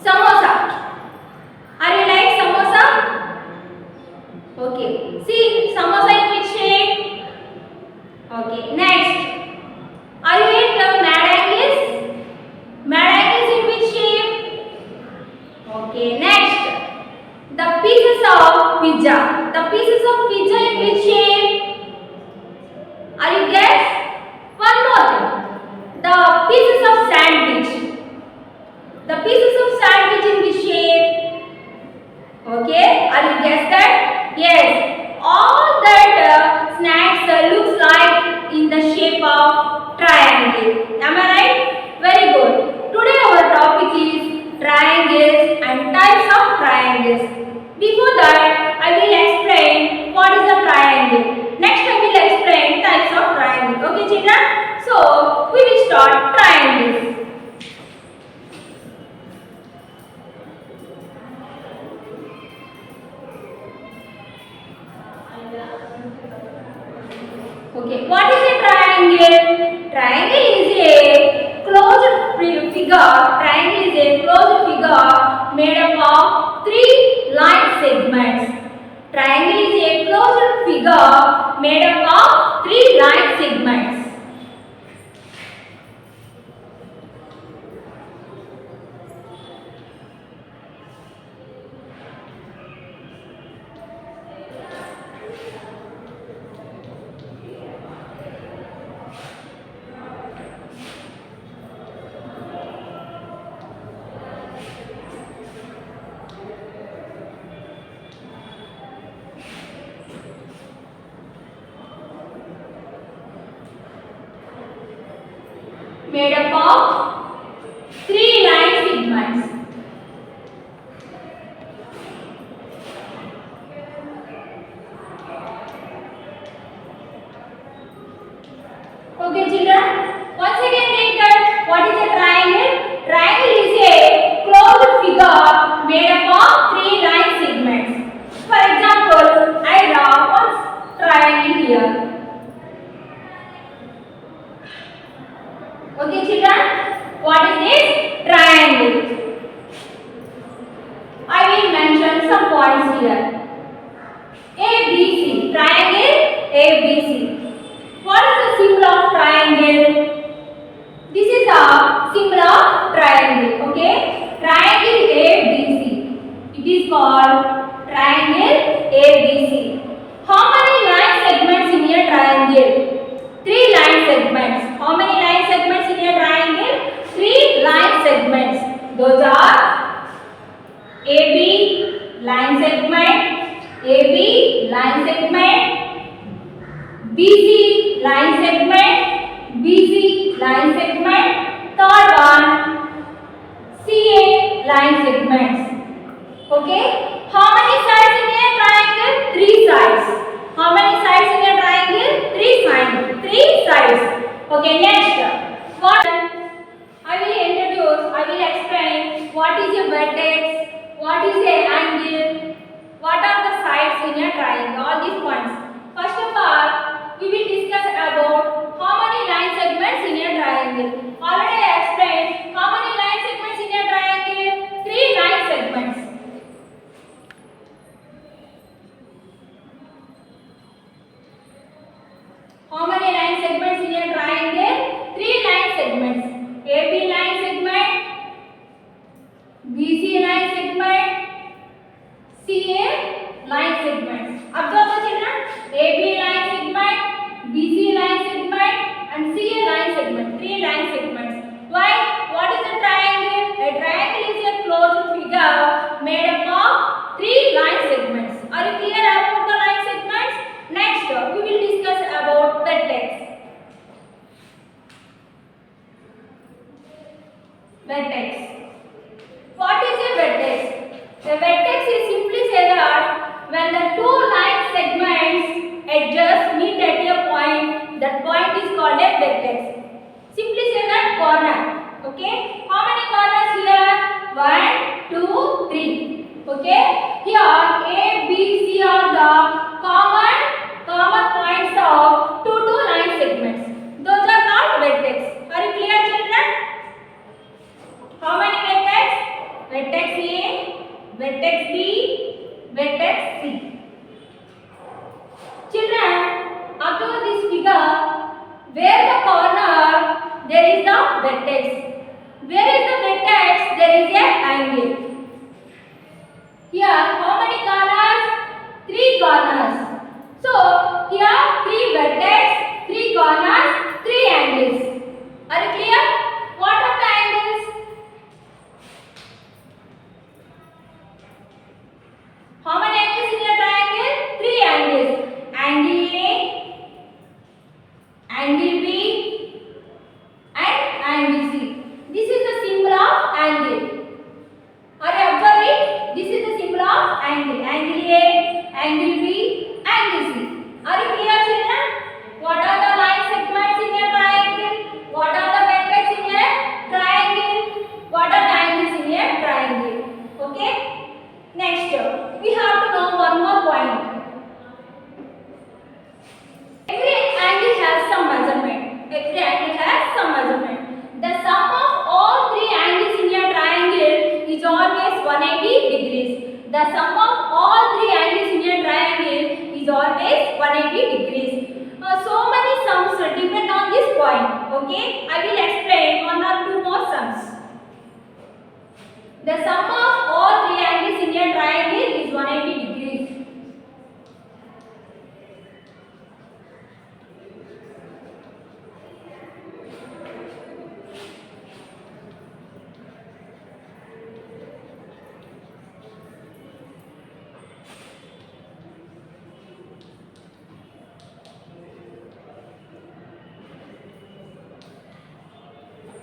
Samosa. Are you like samosa? Okay. See samosa in which shape? Okay. Next. Are you at mad angles? Mad angles in which shape? Okay. Next. The pieces of pizza. The pieces of pizza in which shape? Are you guess? One more thing. The pieces of sandwich. The pieces of sandwich in which shape? Okay. Are you guess that? Yes. All that snacks looks like in the shape of triangle. Am I right? Very good. Today our topic is triangles and types of triangles. Before that, I will explain what is a triangle. Next, I will explain types of triangle. Okay, children? So, we will start triangles. Okay, what is a triangle? Triangle is a closed figure. Triangle is a closed figure made up of 3 line segments. Triangle is a closed figure made up of 3 line segments. Made up of 3 line segments. Okay, children. Once again, take that. What is a triangle? Triangle is a closed figure made up of 3 line segments. For example, I draw one triangle here. Okay, children. What is this? Triangle. I will mention some points here. ABC. Triangle ABC. What is the symbol of triangle? This is a symbol of triangle. Okay. Triangle ABC. It is called triangle ABC. How many line segments in a triangle? 3 line segments. How many line segments in a triangle? 3 line segments. Those are AB line segment, AB line segment, BC line segment, BC line segment, third one CA line segments. Okay. How many sides in a triangle? 3 sides. How many sides in a triangle? 3 sides. 3 sides. Okay, next. What I will introduce, I will explain what is a vertex, what is a angle, what are the sides in a triangle, all these points. First of all, we will discuss about how many line segments in a triangle. Already I explained how many line segments in a triangle? 3 line segments. How many line segments in a triangle? 3 line segments. AB line segment, BC line segment, CA line segments. Observe the children. AB line segment, BC line segment and CA line segment. 3 line segments. Why? What is a triangle? A triangle is a closed figure made up of 3 line segments. Are you clear about the line segments? Next, we will discuss about vertex. Vertex. What is a vertex? A vertex is simply say that when the 2 line segments edges meet at a point, that point is called a vertex. Simply say that corner. Okay. How many corners here? 1, 2, 3. Okay. Here A, B, C are the common points of 2 line segments. Those are called vertex. Are you clear, children? How many vertex A, vertex B, vertex C. Children, observe this figure where the corner there is the vertex. Where is the vertex? There is a angle. Here, how many corners? 3 corners. So, here 3 vertex, 3 corners, 3 angles. Are you clear? What are the angles? How many angles in a triangle? 3 angles. Angle A, angle B, and angle C. This is the symbol of angle. Are you observing? This is the symbol of angle. Angle A, angle B, angle C. Are you clear, children? What are the line segments in a triangle? What are the vertex in a triangle? What are the angles in a triangle? Okay? Next, we have to know one more point. Every angle has some measurement. Every angle has some measurement. The sum of all 3 angles in a triangle is always 180 degrees. The sum of all 3 angles in a triangle is always 180 degrees. So many sums depend on this point. Okay, I will explain 1 or 2 more sums. The sum of all 3 angles in a triangle is 180 degrees.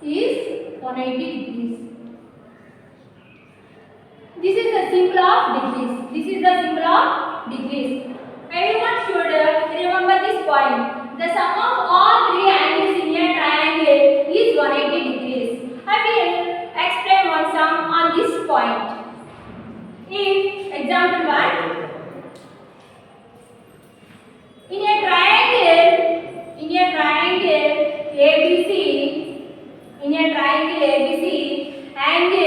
Is 180 degrees. This is the symbol of degrees. This is the symbol of degrees. Everyone should remember this point. The sum of all 3 angles in a triangle is 180 degrees. I will explain one sum on this point. If example 1, in a triangle ABC, in a triangle ABC, angle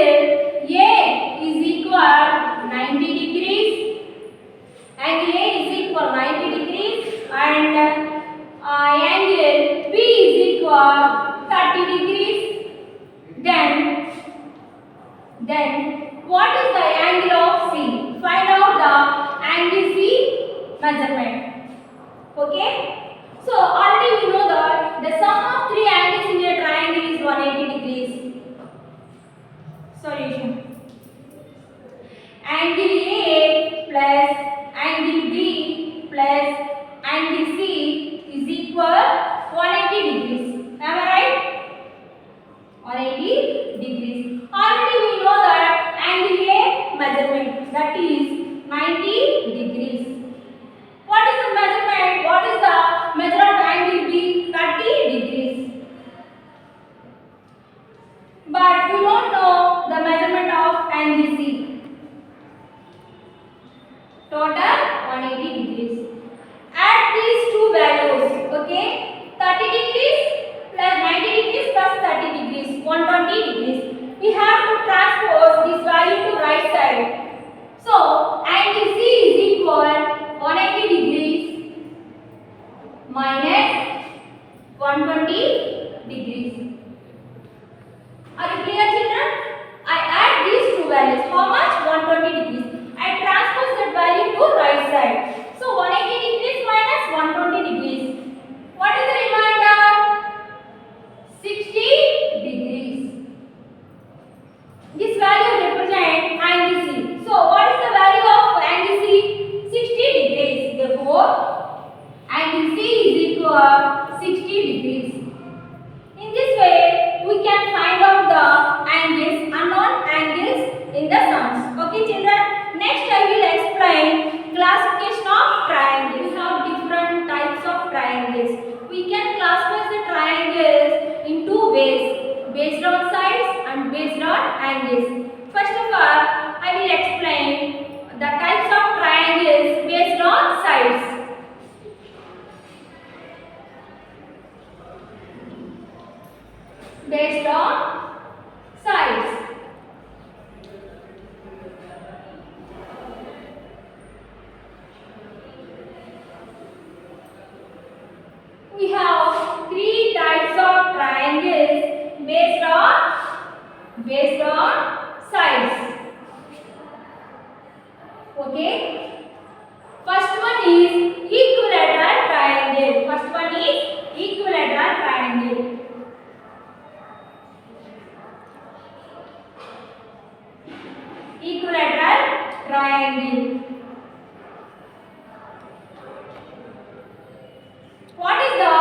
A is equal 90 degrees. Angle A is equal 90 degrees and angle B is equal 30 degrees. Then what is the angle of C? Find out the angle C measurement. Okay? So already we know that the sum of 3 angles in a triangle is 180 degrees. Solution. Angle A plus angle B plus angle C is equal 180 degrees. Am I right? 180 degrees. Already we know that angle A measurement, that is 90 degrees. What is the measurement? What is the measure of angle B? 30 degrees. But we don't know the measurement of angle C. Total 180 degrees. Add these two values. Okay? 30 degrees plus 90 degrees plus 30 degrees. 120 degrees. We have to transpose this value to right side. So angle C is equal 180 degrees minus 120 degrees. Are you clear, children? I add these two values. How much? 120 degrees. I transpose that value to right side. So 180 degrees minus 120 degrees. What is the remainder? 60 degrees. This value represents angle C. So what is the value of angle C? 60 degrees. Therefore, angle C is equal 60 degrees. In this way, we can find out the angles, unknown angles in the sums. Okay, children? Next, I will explain classification of triangles. We have different types of triangles. We can classify the triangles in 2 ways, based on sides and based on angles. First of all, I will explain the types of triangles based on sides. Based on sides. based on sides. Okay. First one is equilateral triangle. First one is equilateral triangle. Equilateral triangle. What is the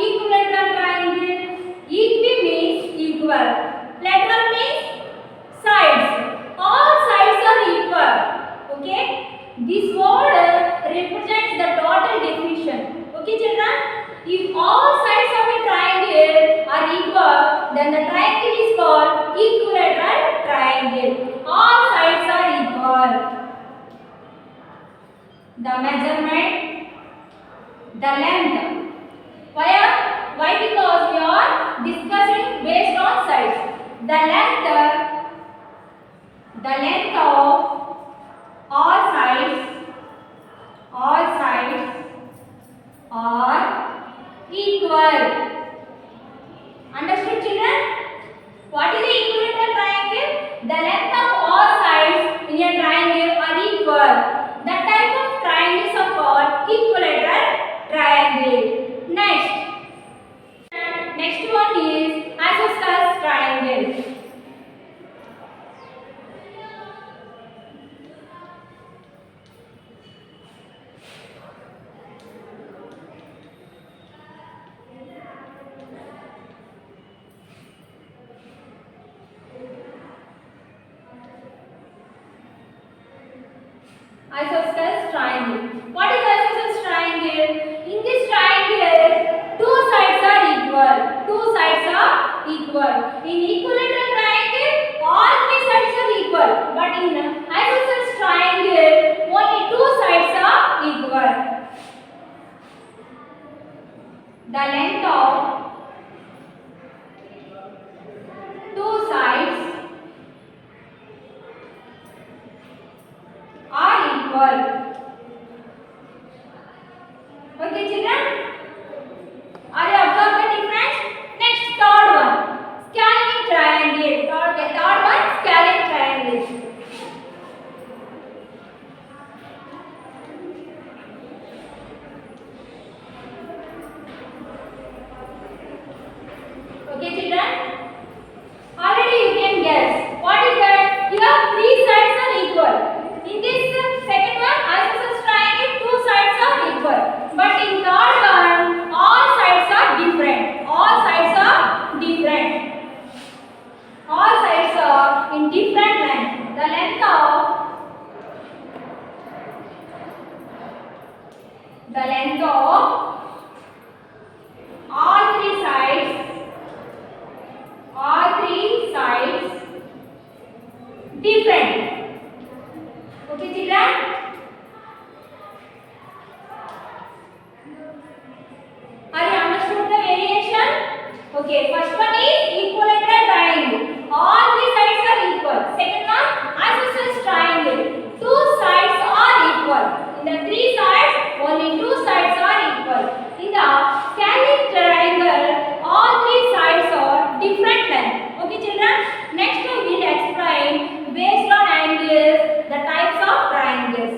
equilateral triangle? Equi means equal. Lateral means sides. All sides are equal. Okay. This word represents the total definition. Okay, children. If all sides of a triangle are equal, then the triangle is called equilateral triangle. All sides are equal. The measurement, the length. Why? Because we are discussing based on sides. The length of all sides are equal. Understood, children? What is the equilateral triangle? The length of all sides in a triangle are equal. That type of triangles are called equilateral triangle. Next one is isosceles triangle. Isosceles triangle. What is isosceles triangle? In this triangle, two sides are equal. In equilateral triangle, all three sides are equal. But in isosceles triangle, only two sides are equal. The length of two sides are equal. Okay, children? Are you observing the difference? Next, third one, scalene triangle. Third one, scalene triangle. Okay, children? Already you can guess. What is that? Here, three sides are equal. In this second one, isosceles triangle, two sides are equal. But in third one, all sides are different. All sides are in different length. The length of all three sides different. Okay, children? Are you understood the variation? Okay, first one is equilateral triangle. All three sides are equal. Second one, isosceles triangle. Two sides are equal. In the three sides, only two sides are equal. In the scalene triangle, all three sides are different length. Okay, children? Next we will explain based on angles the types of triangles.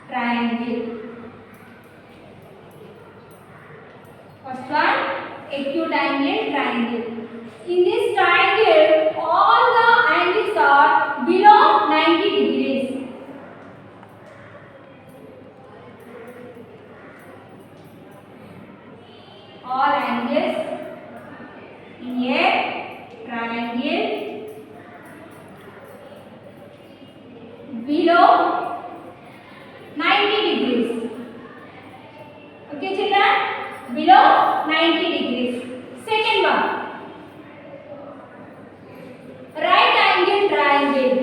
triangle. First one, acute angle triangle. In this triangle, all the angles are below 90 degrees. All angles in a triangle below 90 degrees. Okay children, below 90 degrees. Second one, right angle triangle.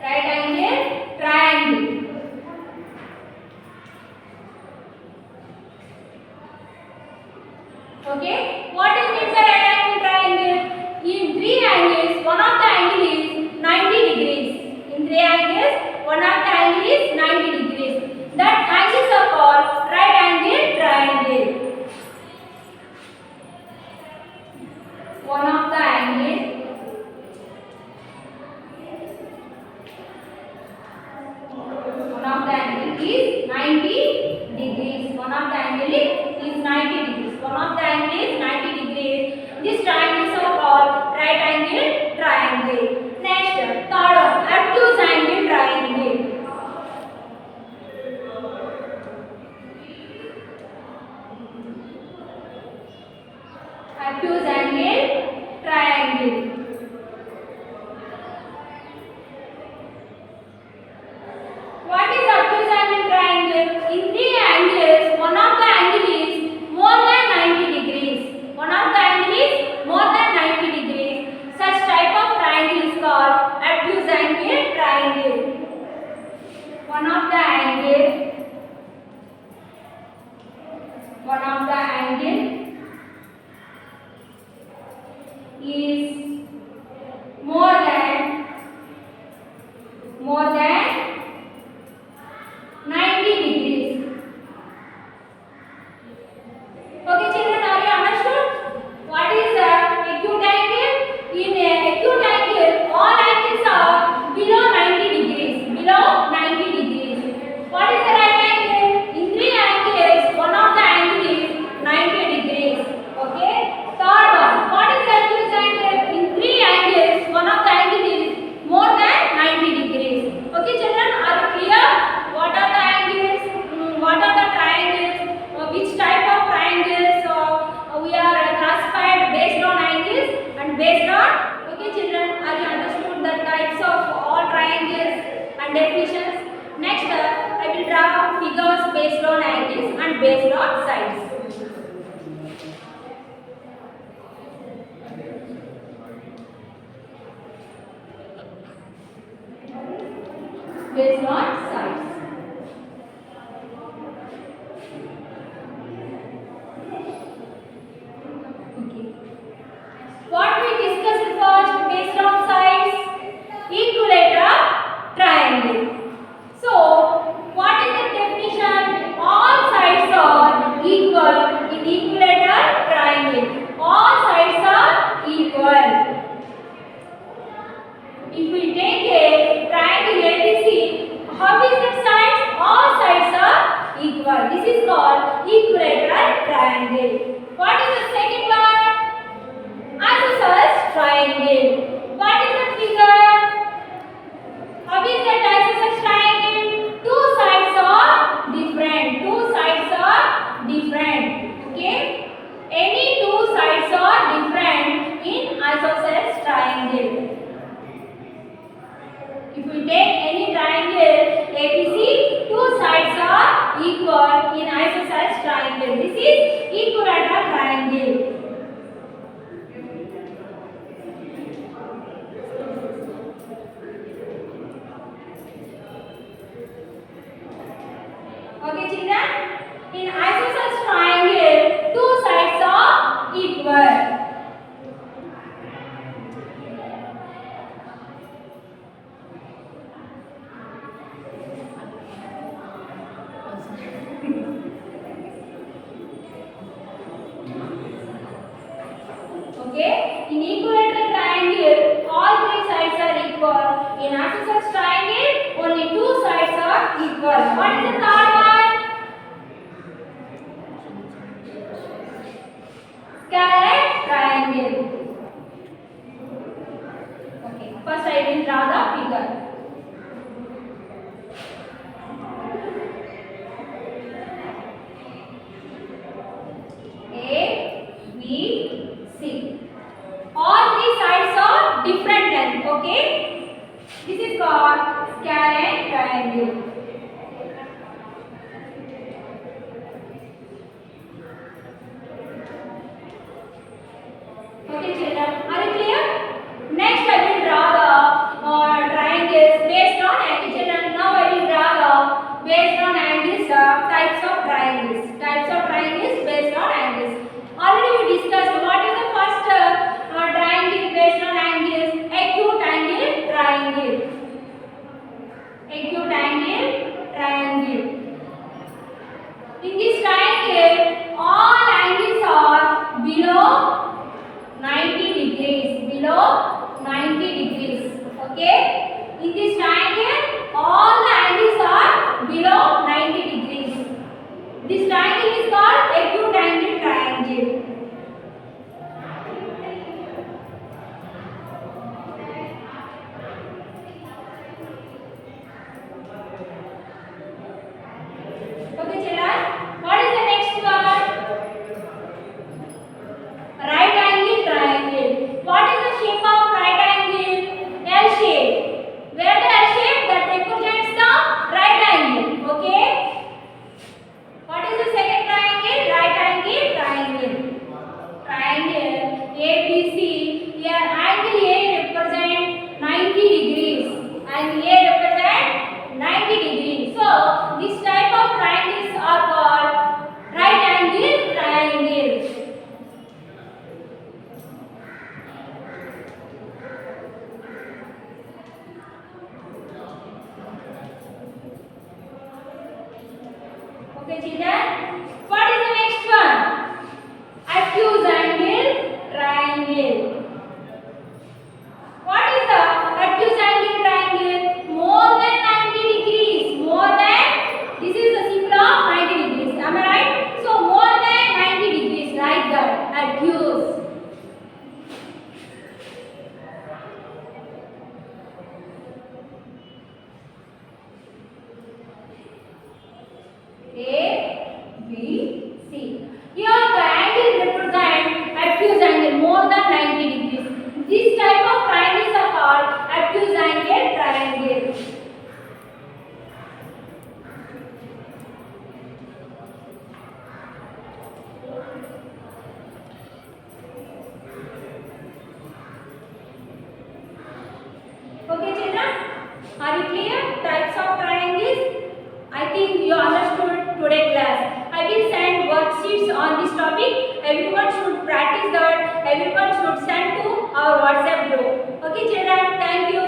Right angle triangle. Okay, what is meant by right angle triangle? In three angles, one of the angle is 90 degrees. In three angles, one of the angle is 90 degrees. That angles are called right angle triangle. One of the angle is 90 degrees. One of the angle is 90 degrees. One of the angle is 90 degrees. These triangles are called right angle triangle. Next, third one, obtuse angle triangle. Obtuse angle triangle. What is obtuse angle triangle? In three angles, one of the angle is more than 90 degrees. One of the angle is more than 90 degrees. Such type of triangle is called obtuse angle triangle. One of the angle is more than 90 degrees. Okay children, are you understood? What is the acute angle? In a acute angle, all angles are below 90 degrees. Below 90 degrees. What is the right angle? In three angles, one of the angle is 90 degrees. Okay. Third one, what is the obtuse angle? In three angles, one of the angle is more than 90 degrees. Okay children, are you clear? What are the angles? What are the triangles? Which type of triangles we are classified based on angles and based on. Okay children, are you understood the types of all triangles and definitions? Next, I will draw figures based on angles and based on sides. Based on sides. Okay. What we discussed first based on sides? Equilateral triangle. So, what is the definition? All sides are equal in equilateral triangle. All sides are equal. If we take a triangle ABC, how is the sides? All sides are equal. This is called equilateral triangle. What is the second one? Isosceles triangle. What is the figure? How is that isosceles triangle? Two sides are different. Two sides are different. Okay? Any two sides are different in isosceles triangle. If we take any triangle ABC, two sides are equal in isosceles triangle. This is equilateral triangle. Okay children, in isosceles triangle, two sides are equal. Okay. in equilateral triangle, all three sides are equal. In isosceles triangle, only two sides are equal. What is the third one? Scalene triangle. Okay, first I will draw the figure. A, B, C. All three sides are different length. Okay, this is called scalene triangle. Okay, children, are you clear? Next, I will draw the triangles based on angle. Children, now I will draw the based on angles types of triangles. Types of triangles based on angles. Already we discussed what is the first triangle based on angles. Acute angle triangle. Acute angle triangle. In this triangle, all angles are below 90 degrees. Below 90 degrees. Okay. In this triangle, all the angles are below 90 degrees. This triangle is called acute angle triangle. Okay, children. What is the next one? Right angle triangle. What is the shape of right angle? L shape. Where the L shape that represents the right angle. Okay. What is the second triangle? Right angle triangle. Triangle ABC. Here angle A represents 90 degrees and A represents 90 degrees. So this type of triangles are called right angle triangles. Okay, children. What is the next one? Acute angle triangle. What is the acute angle triangle? More than 90 degrees. More than, this is the symbol of 90 degrees. Am I right? So more than 90 degrees, like that. Acute. A, B, C. Here the angle represents acute angle more than 90 degrees. This type of triangles are called acute angle triangle. Okay, children, are you clear? Types of triangles. I think you understood today class. I will send worksheets on this topic. Everyone should practice that. Everyone should send to our WhatsApp group. Okay, children. Thank you.